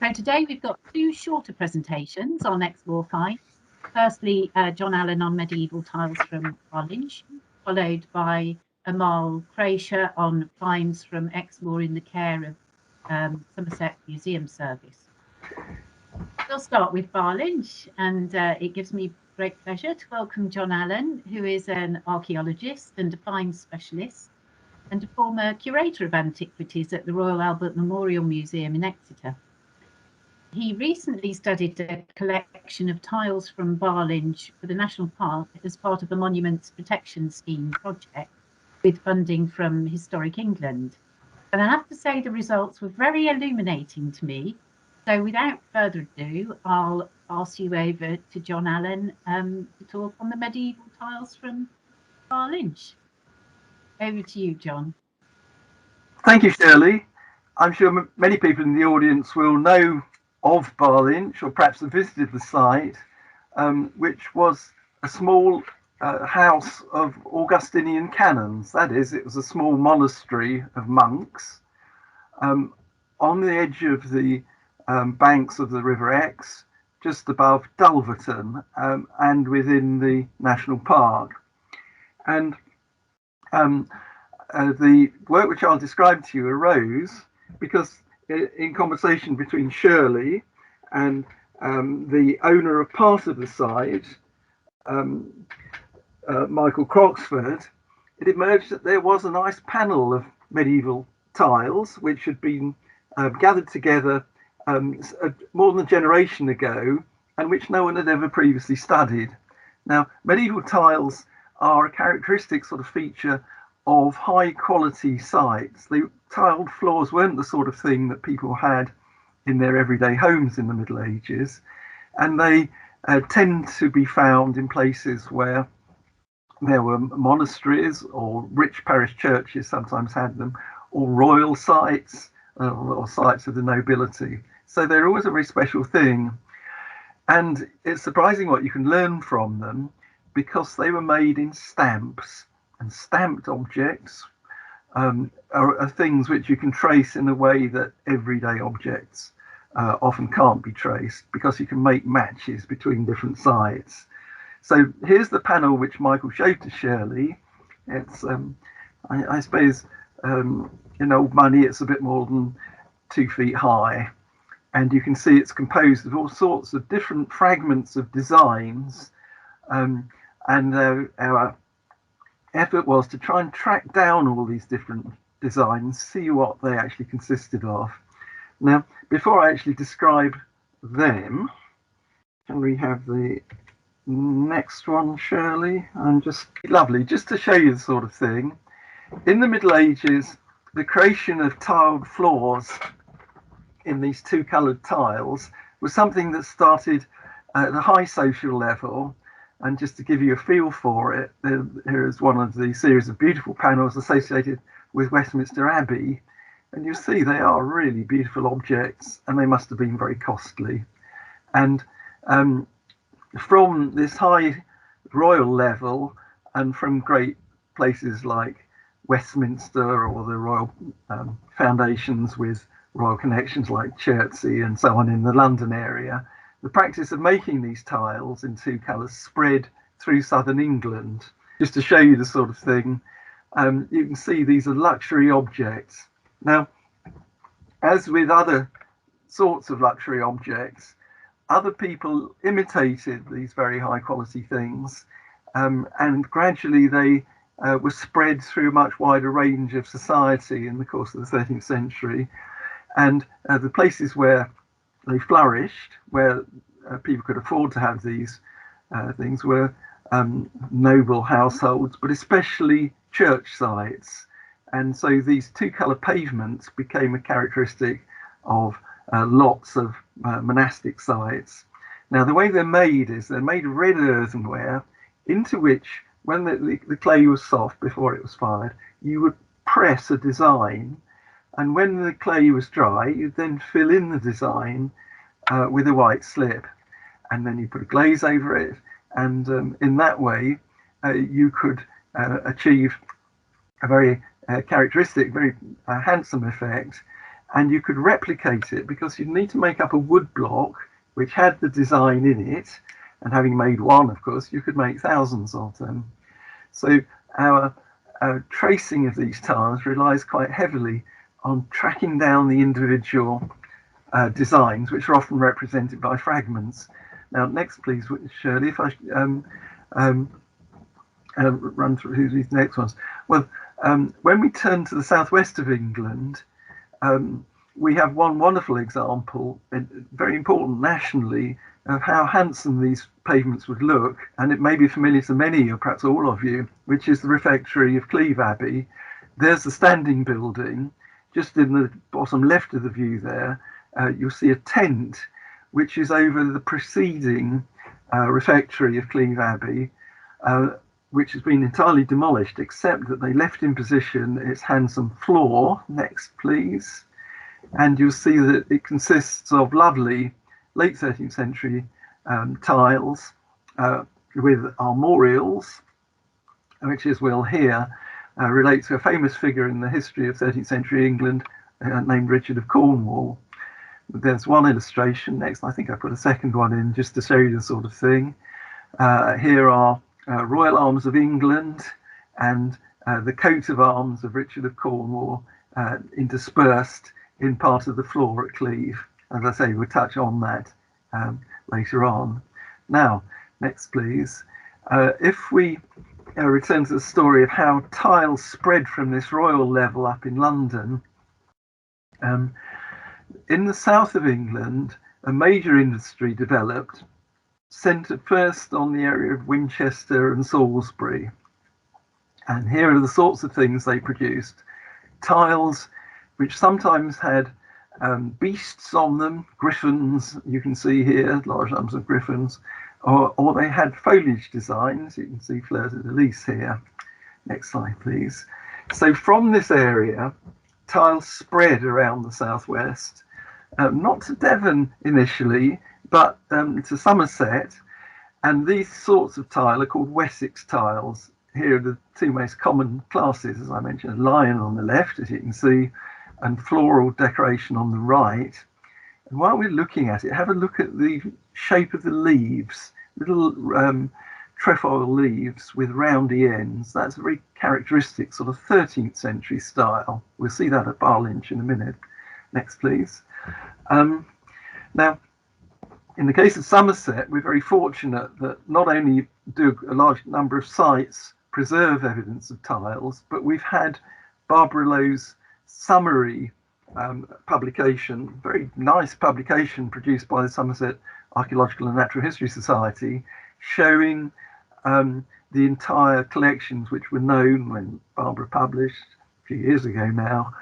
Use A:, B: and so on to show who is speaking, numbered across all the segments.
A: So today we've got two shorter presentations on Exmoor finds. Firstly, John Allen on medieval tiles from barlynch, followed by Amal Kreischer on finds from Exmoor in the care of Somerset Museum Service. We'll start with barlynch, and it gives me great pleasure to welcome John Allen, who is an archaeologist and a finds specialist and a former curator of antiquities at the Royal Albert Memorial Museum in Exeter. He recently studied a collection of tiles from barlynch for the National Park as part of the Monuments Protection Scheme project with funding from Historic England. And I have to say the results were very illuminating to me. So without further ado, I'll pass you over to John Allen to talk on the medieval tiles from barlynch. Over to you, John.
B: Thank you, Shirley. I'm sure many people in the audience will know of barlynch, or perhaps have visited the site, which was a small house of Augustinian canons. That is, it was a small monastery of monks on the edge of the banks of the River Exe, just above Dulverton, and within the National Park. And the work which I'll describe to you arose because in conversation between Shirley and the owner of part of the site, Michael Croxford, it emerged that there was a nice panel of medieval tiles which had been gathered together more than a generation ago and which no one had ever previously studied. Now, medieval tiles are a characteristic sort of feature of high quality sites. The tiled floors weren't the sort of thing that people had in their everyday homes in the Middle Ages, and they tend to be found in places where there were monasteries, or rich parish churches sometimes had them, or royal sites, or sites of the nobility. So they're always a very special thing, and it's surprising what you can learn from them because they were made in stamps. And stamped objects are things which you can trace in a way that everyday objects often can't be traced, because you can make matches between different sites. So here's the panel which Michael showed to Shirley. It's, I suppose, in old money, it's a bit more than 2 feet high. And you can see it's composed of all sorts of different fragments of designs. And our effort was to try and track down all these different designs, see what they actually consisted of. Now, before I actually describe them, can we have the next one, Shirley? And just lovely, just to show you the sort of thing. In the Middle Ages, the creation of tiled floors in these two coloured tiles was something that started at a high social level. And just to give you a feel for it, here is one of the series of beautiful panels associated with Westminster Abbey. And you see they are really beautiful objects, and they must have been very costly. And from this high royal level, and from great places like Westminster or the royal foundations with royal connections like Chertsey and so on in the London area, the practice of making these tiles in two colours spread through southern England. Just to show you the sort of thing, you can see these are luxury objects. Now, as with other sorts of luxury objects, other people imitated these very high quality things, and gradually they were spread through a much wider range of society in the course of the 13th century. And the places where they flourished, where people could afford to have these things, were noble households, but especially church sites. And so these two colour pavements became a characteristic of lots of monastic sites. Now, the way they're made is they're made of red earthenware, into which, when the clay was soft before it was fired, you would press a design. And when the clay was dry, you'd then fill in the design with a white slip, and then you put a glaze over it, and in that way you could achieve a very characteristic, very handsome effect. and you could replicate it because you'd need to make up a wood block which had the design in it, and having made one, of course, you could make thousands of them. So our tracing of these tiles relies quite heavily on tracking down the individual designs, which are often represented by fragments. Now, next, please, Shirley, if I run through these next ones. Well, when we turn to the southwest of England, we have one wonderful example, very important nationally, of how handsome these pavements would look, and it may be familiar to many or perhaps all of you, which is the refectory of Cleve Abbey. There's the standing building. Just in the bottom left of the view there, you'll see a tent which is over the preceding refectory of Cleve Abbey, which has been entirely demolished, except that they left in position its handsome floor. Next, please. And you'll see that it consists of lovely late 13th century tiles with armorials, which, as we'll hear, relate to a famous figure in the history of 13th century England named Richard of Cornwall. There's one illustration. Next, I think I put a second one in just to show you the sort of thing. Here are Royal Arms of England and the coat of arms of Richard of Cornwall interspersed in part of the floor at Cleve. As I say, we'll touch on that later on. Now, next please. If we return to the story of how tiles spread from this royal level up in London, in the south of England, a major industry developed, centred first on the area of Winchester and Salisbury. And here are the sorts of things they produced. Tiles which sometimes had beasts on them, griffins, you can see here, large numbers of griffins, or they had foliage designs. You can see fleurs de lis here. Next slide, please. So from this area, tiles spread around the southwest, not to Devon initially, but to Somerset. And these sorts of tile are called Wessex tiles. Here are the two most common classes, as I mentioned, a lion on the left, as you can see, and floral decoration on the right. And while we're looking at it, have a look at the shape of the leaves, little trefoil leaves with roundy ends. That's a very characteristic sort of 13th century style. We'll see that at Barlynch in a minute. Next, please. Now, in the case of Somerset, we're very fortunate that not only do a large number of sites preserve evidence of tiles, but we've had Barbara Lowe's summary publication, very nice publication produced by the Somerset Archaeological and Natural History Society, showing the entire collections which were known when Barbara published a few years ago now,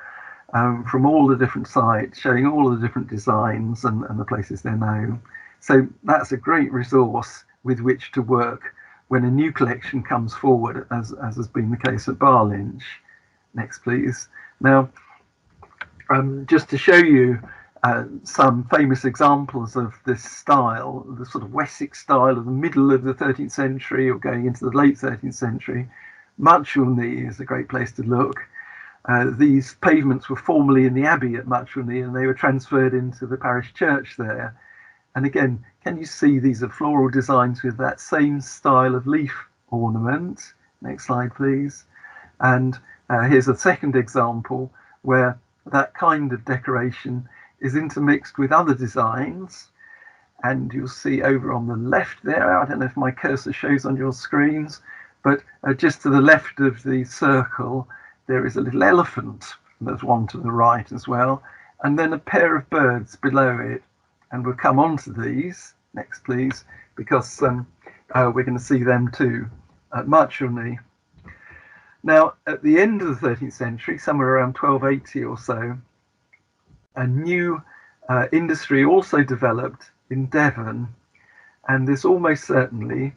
B: from all the different sites, showing all the different designs and the places they're known. So that's a great resource with which to work when a new collection comes forward, as has been the case at Barlynch. Next, please. Now, just to show you some famous examples of this style, the sort of Wessex style of the middle of the 13th century or going into the late 13th century, Muchelney is a great place to look. These pavements were formerly in the abbey at Muchelney, and they were transferred into the parish church there. And again, can you see these are floral designs with that same style of leaf ornament? Next slide, please. And here's a second example where that kind of decoration is intermixed with other designs. And you'll see over on the left there, I don't know if my cursor shows on your screens, but just to the left of the circle, there is a little elephant. There's one to the right as well. And then a pair of birds below it. And we'll come on to these. Next, please, because we're going to see them too at Muchelney. Now, at the end of the 13th century, somewhere around 1280 or so, a new industry also developed in Devon, and this almost certainly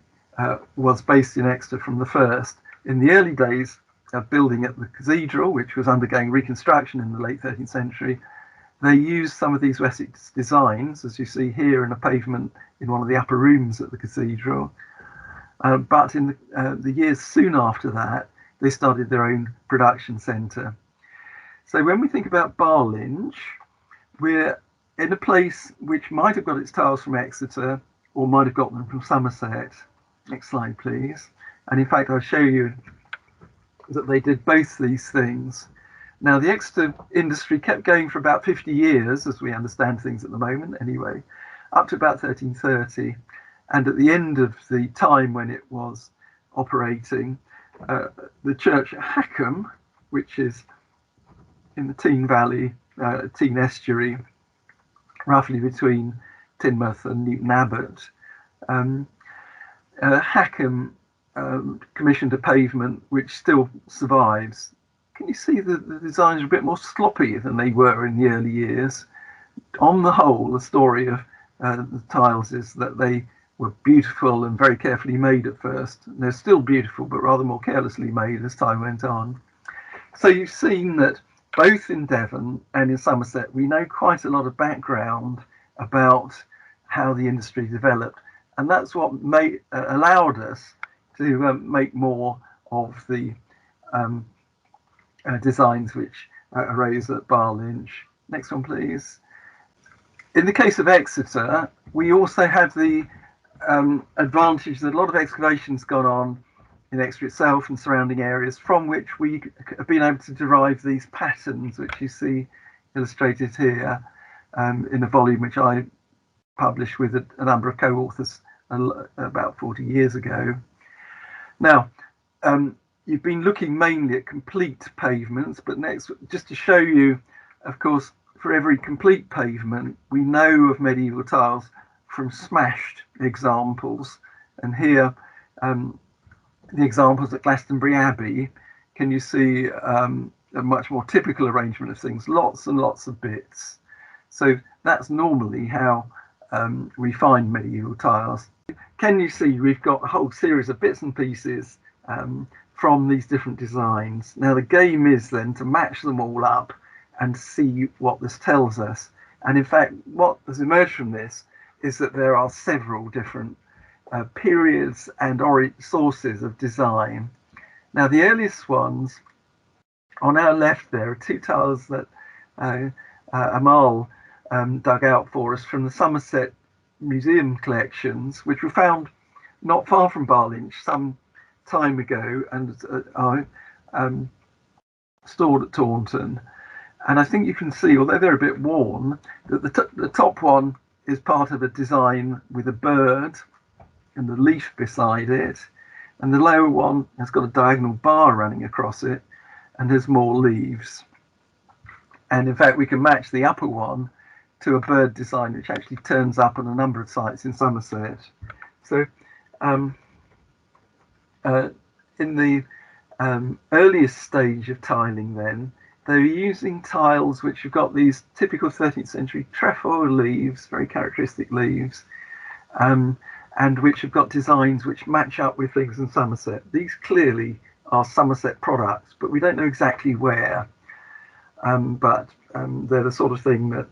B: was based in Exeter from the first. In the early days of building at the cathedral, which was undergoing reconstruction in the late 13th century, they used some of these Wessex designs, as you see here, in a pavement in one of the upper rooms at the cathedral. But in the years soon after that, they started their own production centre. So when we think about Barlynch, we're in a place which might have got its tiles from Exeter or might have got them from Somerset. Next slide, please. And in fact, I'll show you that they did both these things. Now, the Exeter industry kept going for about 50 years, as we understand things at the moment anyway, up to about 1330. And at the end of the time when it was operating, the church at Hackham, which is in the Tean Valley, Tean Estuary, roughly between Teignmouth and Newton Abbot, Hackham commissioned a pavement which still survives. Can you see that the designs are a bit more sloppy than they were in the early years? On the whole, the story of the tiles is that they were beautiful and very carefully made at first. And they're still beautiful, but rather more carelessly made as time went on. So you've seen that both in Devon and in Somerset, we know quite a lot of background about how the industry developed. And that's what allowed us to make more of the designs which arose at Barlynch. Next one, please. In the case of Exeter, we also have the advantage that a lot of excavations gone on in Exeter itself and surrounding areas, from which we have been able to derive these patterns, which you see illustrated here in a volume which I published with a number of co-authors about 40 years ago. Now, you've been looking mainly at complete pavements, but next, just to show you, of course, for every complete pavement, we know of medieval tiles from smashed examples. And here, the examples at Glastonbury Abbey, can you see a much more typical arrangement of things, lots and lots of bits. So that's normally how we find medieval tiles. Can you see we've got a whole series of bits and pieces from these different designs. Now the game is then to match them all up and see what this tells us. And in fact, what has emerged from this is that there are several different periods and sources of design. Now the earliest ones on our left there are two tiles that Amal dug out for us from the Somerset Museum collections, which were found not far from Barlynch some time ago and are stored at Taunton. And I think you can see, although they're a bit worn, that the top one is part of a design with a bird and a leaf beside it, and the lower one has got a diagonal bar running across it and has more leaves. And in fact, we can match the upper one to a bird design which actually turns up on a number of sites in Somerset. So in the earliest stage of tiling then, they were using tiles which have got these typical 13th century trefoil leaves, very characteristic leaves, and which have got designs which match up with things in Somerset. These clearly are Somerset products, but we don't know exactly where. But they're the sort of thing that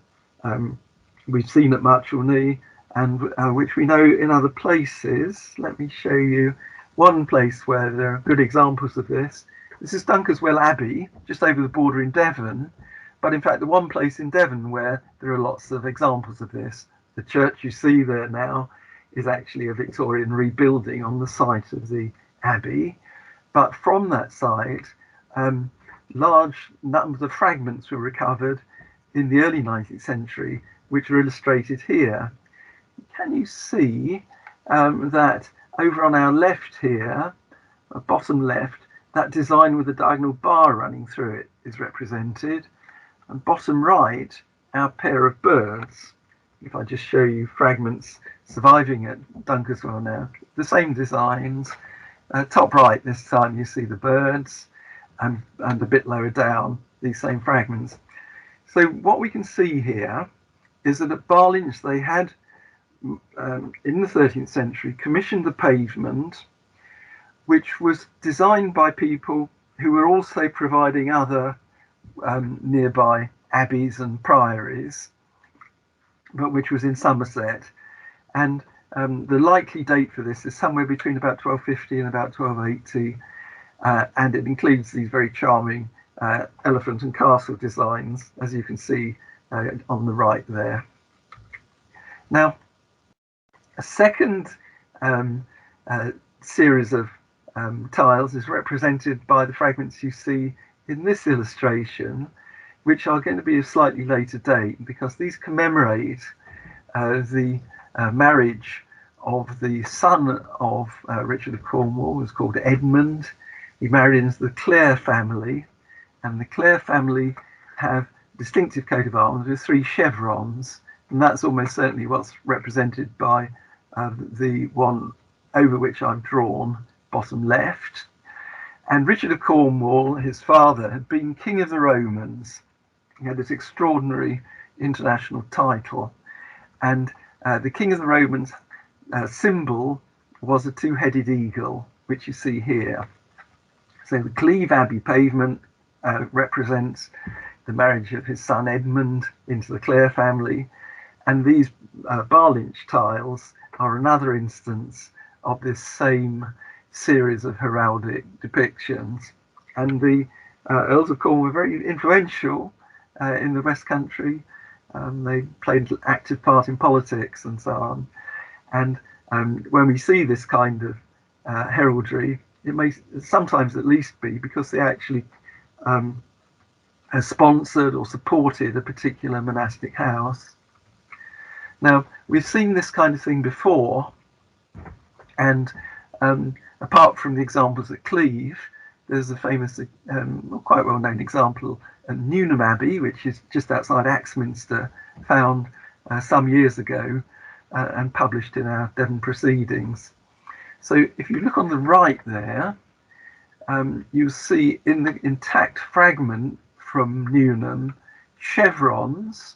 B: we've seen at Marchilney and which we know in other places. Let me show you one place where there are good examples of this. This is Dunkeswell Abbey, just over the border in Devon. But in fact, the one place in Devon where there are lots of examples of this, the church you see there now is actually a Victorian rebuilding on the site of the abbey. But from that site, large numbers of fragments were recovered in the early 19th century, which are illustrated here. Can you see that over on our left here, bottom left, that design with the diagonal bar running through it is represented, and bottom right, our pair of birds. If I just show you fragments surviving at Dunkeswell now, the same designs. Top right this time you see the birds, and a bit lower down these same fragments. So what we can see here is that at Barlynch they had in the 13th century commissioned a pavement which was designed by people who were also providing other nearby abbeys and priories, but which was in Somerset. And the likely date for this is somewhere between about 1250 and about 1280, and it includes these very charming elephant and castle designs, as you can see on the right there. Now, a second series of tiles is represented by the fragments you see in this illustration, which are going to be of slightly later date because these commemorate the marriage of the son of Richard of Cornwall, who was called Edmund. He married into the Clare family, and the Clare family have distinctive coat of arms with 3 chevrons, and that's almost certainly what's represented by the one over which I've drawn, bottom left. And Richard of Cornwall, his father, had been King of the Romans. He had this extraordinary international title, and the King of the Romans symbol was a 2-headed eagle, which you see here. So the Cleve Abbey pavement represents the marriage of his son Edmund into the Clare family, and these barlynch tiles are another instance of this same series of heraldic depictions. And the Earls of Cornwall were very influential in the West Country. They played an active part in politics and so on. And when we see this kind of heraldry, it may sometimes at least be because they actually sponsored or supported a particular monastic house. Now, we've seen this kind of thing before, and apart from the examples at Cleve, there's a famous, quite well-known example at Newnham Abbey, which is just outside Axminster, found some years ago and published in our Devon Proceedings. So if you look on the right there, you see in the intact fragment from Newnham chevrons,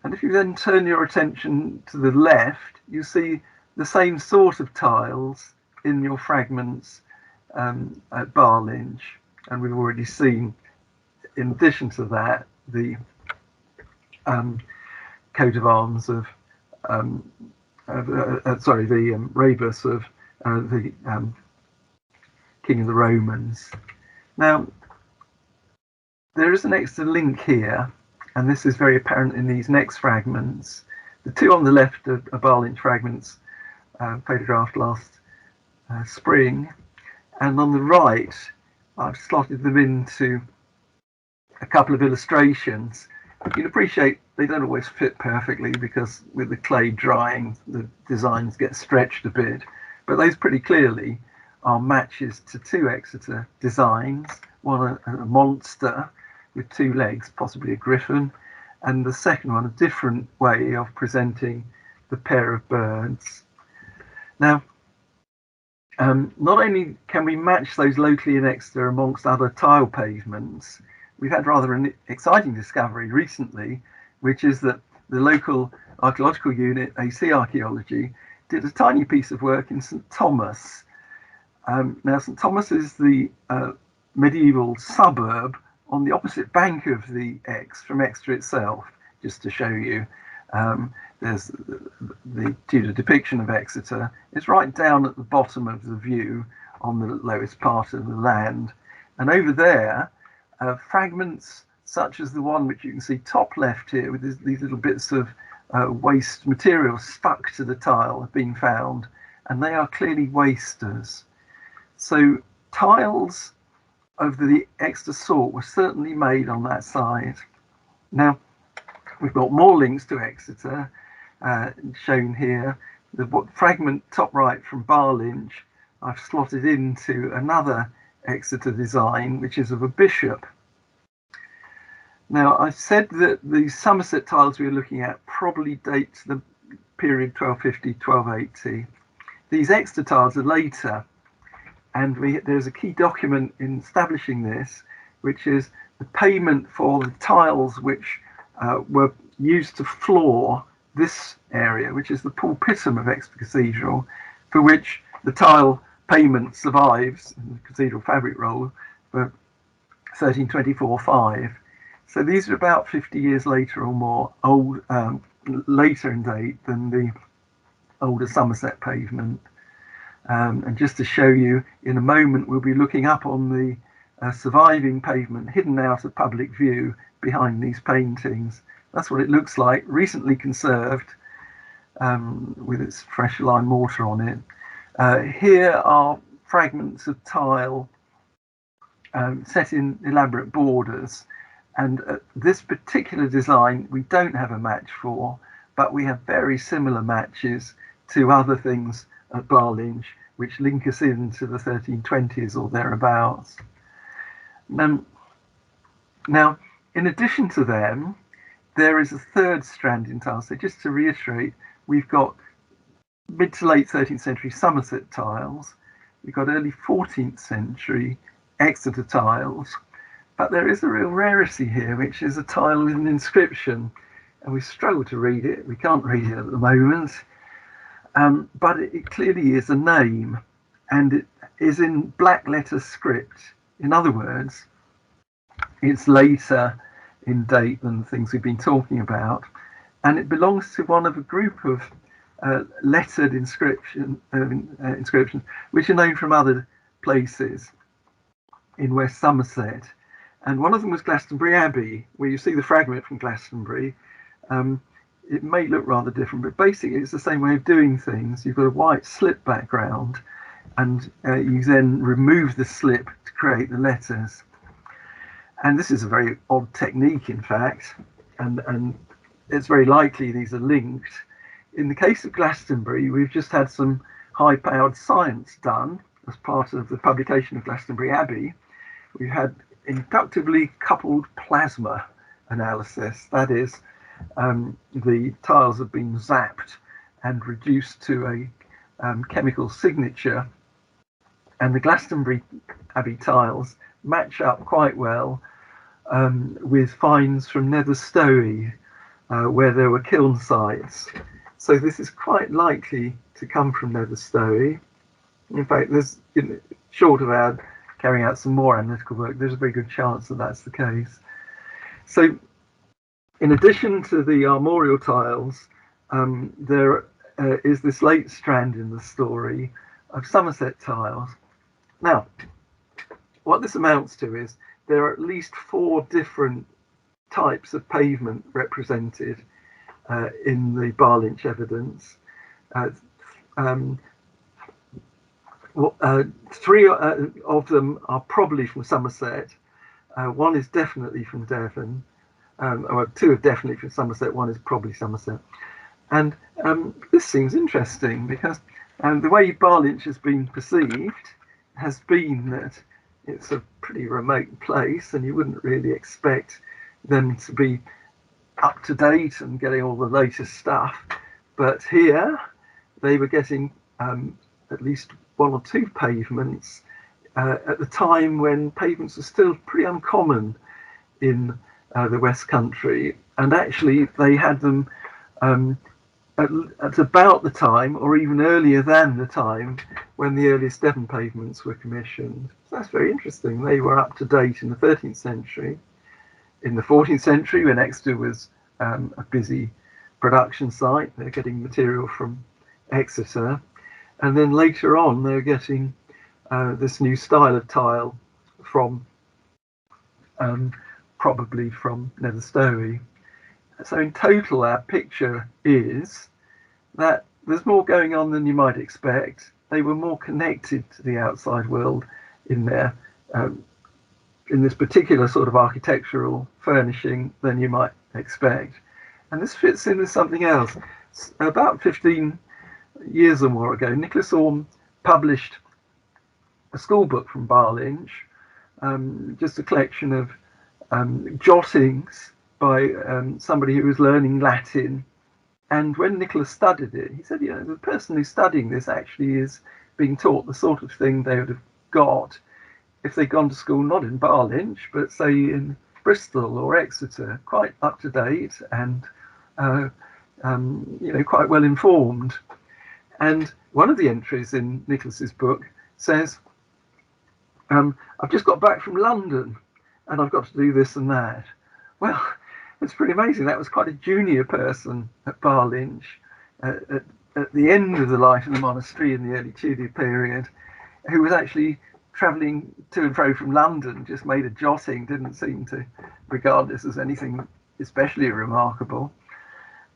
B: and if you then turn your attention to the left, you see the same sort of tiles in your fragments at Barlynch, and we've already seen, in addition to that, the coat of arms of the rebus of the King of the Romans. Now, there is an extra link here, and this is very apparent in these next fragments. The 2 on the left are Barlynch fragments photographed last spring, and on the right I've slotted them into a couple of illustrations. You can appreciate they don't always fit perfectly because with the clay drying the designs get stretched a bit, but those pretty clearly are matches to 2 Exeter designs, one a monster with 2 legs, possibly a griffin, and the second one a different way of presenting the pair of birds. Now, not only can we match those locally in Exeter amongst other tile pavements, we've had rather an exciting discovery recently, which is that the local archaeological unit, AC Archaeology, did a tiny piece of work in St Thomas. Now, St Thomas is the medieval suburb on the opposite bank of the Exe from Exeter itself, just to show you. There's the Tudor depiction of Exeter. It's right down at the bottom of the view on the lowest part of the land. And over there, fragments such as the one which you can see top left here with these little bits of waste material stuck to the tile have been found, and they are clearly wasters. So tiles of the Exeter sort were certainly made on that side. Now, we've got more links to Exeter shown here. The fragment top right from Barlynch I've slotted into another Exeter design, which is of a bishop. Now, I said that the Somerset tiles we were looking at probably date to the period 1250, 1280. These Exeter tiles are later, and there's a key document in establishing this, which is the payment for the tiles which were used to floor this area, which is the pulpitum of Exeter Cathedral, for which the tile payment survives in the cathedral fabric roll for 1324-5. So these are about 50 years later or more, later in date than the older Somerset pavement. And just to show you, in a moment we'll be looking up on the surviving pavement hidden out of public view behind these paintings. That's what it looks like, recently conserved, with its fresh lime mortar on it. Here are fragments of tile set in elaborate borders, and this particular design we don't have a match for, but we have very similar matches to other things at Barlynch which link us into the 1320s or thereabouts. Now, in addition to them, there is a third strand in tiles. So just to reiterate, we've got mid to late 13th century Somerset tiles, we've got early 14th century Exeter tiles, but there is a real rarity here, which is a tile with an inscription, and we struggle to read it. We can't read it at the moment, but it clearly is a name, and it is in black letter script. In other words, it's later in date than the things we've been talking about, and it belongs to one of a group of lettered inscriptions which are known from other places in West Somerset. And one of them was Glastonbury Abbey, where you see the fragment from Glastonbury. It may look rather different, but basically it's the same way of doing things. You've got a white slip background, and you then remove the slip to create the letters. And this is a very odd technique, in fact, and it's very likely these are linked. In the case of Glastonbury, we've just had some high-powered science done as part of the publication of Glastonbury Abbey. We've had inductively coupled plasma analysis. That is, the tiles have been zapped and reduced to a chemical signature, and the Glastonbury Abbey tiles match up quite well with finds from Nether Stowey, where there were kiln sites. So this is quite likely to come from Nether Stowey. In fact, there's, short of our carrying out some more analytical work, there's a very good chance that that's the case. So in addition to the armorial tiles, there is this late strand in the story of Somerset tiles. Now, what this amounts to is there are at least 4 different types of pavement represented in the Barlynch evidence. 3 of them are probably from Somerset. 1 is definitely from Devon. Or 2 are definitely from Somerset. 1 is probably Somerset. And this seems interesting because the way Barlynch has been perceived has been that it's a pretty remote place, and you wouldn't really expect them to be up to date and getting all the latest stuff. But here they were getting at least 1 or 2 pavements at the time when pavements were still pretty uncommon in the West Country, and actually they had them at about the time, or even earlier than the time, when the earliest Devon pavements were commissioned. So that's very interesting. They were up to date in the 13th century. In the 14th century, when Exeter was a busy production site, they're getting material from Exeter. And then later on, they're getting this new style of tile from probably from Nether Stowey. So in total, our picture is that there's more going on than you might expect. They were more connected to the outside world in their in this particular sort of architectural furnishing than you might expect. And this fits in with something else. About 15 years or more ago, Nicholas Orme published a school book from Barlynch, just a collection of jottings by somebody who was learning Latin. And when Nicholas studied it, he said, the person who's studying this actually is being taught the sort of thing they would have got if they'd gone to school not in Barlynch, but say in Bristol or Exeter, quite up to date and quite well informed. And one of the entries in Nicholas's book says, I've just got back from London and I've got to do this and that. Well, it's pretty amazing. That was quite a junior person at Barlynch at the end of the life of the monastery in the early Tudor period, who was actually travelling to and fro from London, just made a jotting, didn't seem to regard this as anything especially remarkable.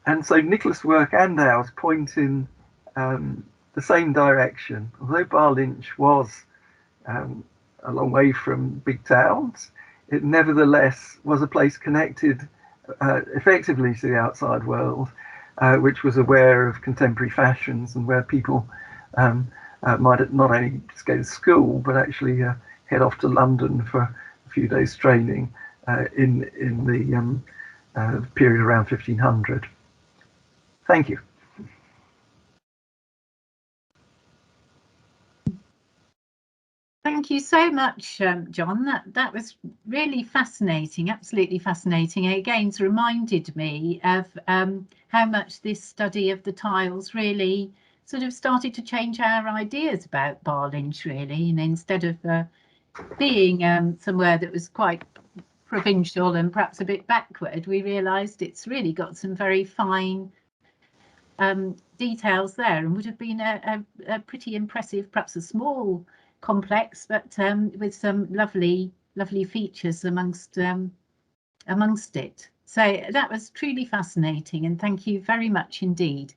B: And so Nicholas' work and ours point in the same direction. Although Barlynch was a long way from big towns, it nevertheless was a place connected effectively to the outside world, which was aware of contemporary fashions and where people might not only just go to school but actually head off to London for a few days training in the period around 1500. Thank you.
A: Thank you so much, John. That was really fascinating, absolutely fascinating. And again, it's reminded me of how much this study of the tiles really sort of started to change our ideas about Barlynch, really. And instead of being somewhere that was quite provincial and perhaps a bit backward, we realised it's really got some very fine details there, and would have been a pretty impressive, perhaps a small complex, but with some lovely features amongst it. So that was truly fascinating, and thank you very much indeed.